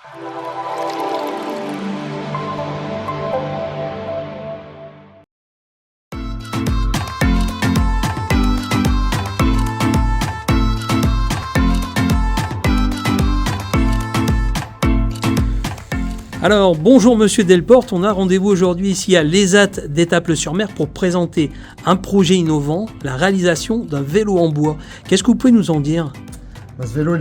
Alors, bonjour Monsieur Delporte, on a rendez-vous aujourd'hui ici à l'ESAT d'Étaples-sur-Mer pour présenter un projet innovant, la réalisation d'un vélo en bois. Qu'est-ce que vous pouvez nous en dire ? Ce vélo,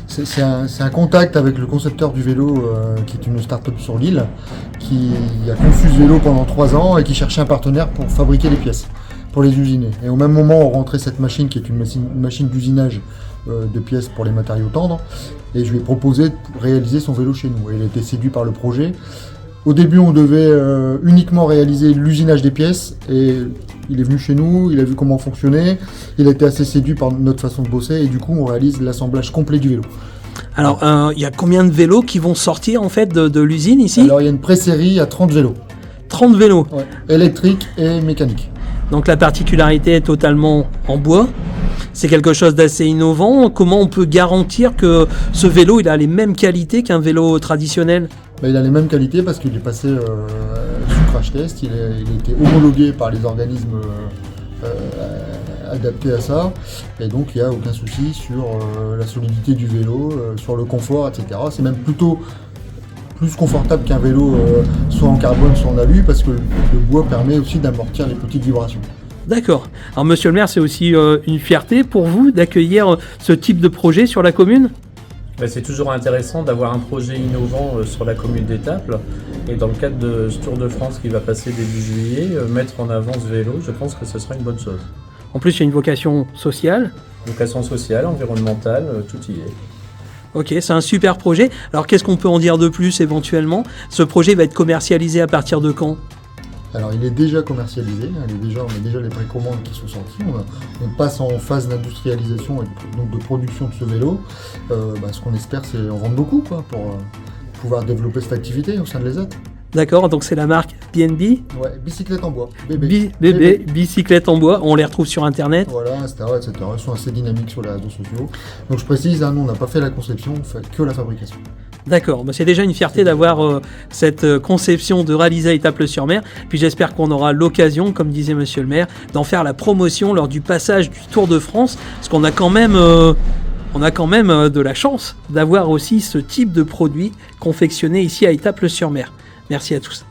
c'est un contact avec le concepteur du vélo, qui est une start-up sur l'île, qui a conçu ce vélo pendant 3 ans et qui cherchait un partenaire pour fabriquer les pièces, pour les usiner. Et au même moment, on rentrait cette machine qui est une machine d'usinage de pièces pour les matériaux tendres, et je lui ai proposé de réaliser son vélo chez nous. Et il a été séduit par le projet. Au début, on devait uniquement réaliser l'usinage des pièces, et il est venu chez nous, il a vu comment on fonctionnait, il a été assez séduit par notre façon de bosser, et du coup, on réalise l'assemblage complet du vélo. Alors, il y a combien de vélos qui vont sortir en fait de l'usine ici ? Alors, il y a une pré-série à 30 vélos. 30 vélos, Ouais. Électriques et mécaniques. donc la particularité est totalement en bois. C'est quelque chose d'assez innovant. Comment on peut garantir que ce vélo il a les mêmes qualités qu'un vélo traditionnel ? Il a les mêmes qualités parce qu'il est passé sous crash test, il a été homologué par les organismes adaptés à ça, et donc il n'y a aucun souci sur la solidité du vélo, sur le confort, etc. C'est même plutôt plus confortable qu'un vélo soit en carbone, soit en alu, parce que le bois permet aussi d'amortir les petites vibrations. D'accord. Alors Monsieur le maire, c'est aussi une fierté pour vous d'accueillir ce type de projet sur la commune ? C'est toujours intéressant d'avoir un projet innovant sur la commune d'Étaples, et dans le cadre de ce Tour de France qui va passer début juillet, mettre en avant ce vélo, je pense que ce sera une bonne chose. En plus, il y a une vocation sociale. Vocation sociale, environnementale, tout y est. Ok, c'est un super projet. Alors qu'est-ce qu'on peut en dire de plus éventuellement ? Ce projet va être commercialisé à partir de quand ? Alors il est déjà commercialisé, on a déjà les précommandes qui sont sorties, on passe en phase d'industrialisation et donc de production de ce vélo. Ce qu'on espère, c'est en vendre beaucoup pour pouvoir développer cette activité au sein de l'ESAT. D'accord, donc c'est la marque BNB, Ouais, bicyclette en bois, BB, bicyclette en bois, on les retrouve sur internet. Voilà, etc. Ils sont assez dynamiques sur les réseaux sociaux. Donc je précise, nous on n'a pas fait la conception, on fait que la fabrication. D'accord, c'est déjà une fierté d'avoir cette conception de réaliser à Étaples-sur-Mer. Puis j'espère qu'on aura l'occasion, comme disait Monsieur le maire, d'en faire la promotion lors du passage du Tour de France, parce qu'on a quand même, de la chance d'avoir aussi ce type de produit confectionné ici à Étaples-sur-Mer. Merci à tous.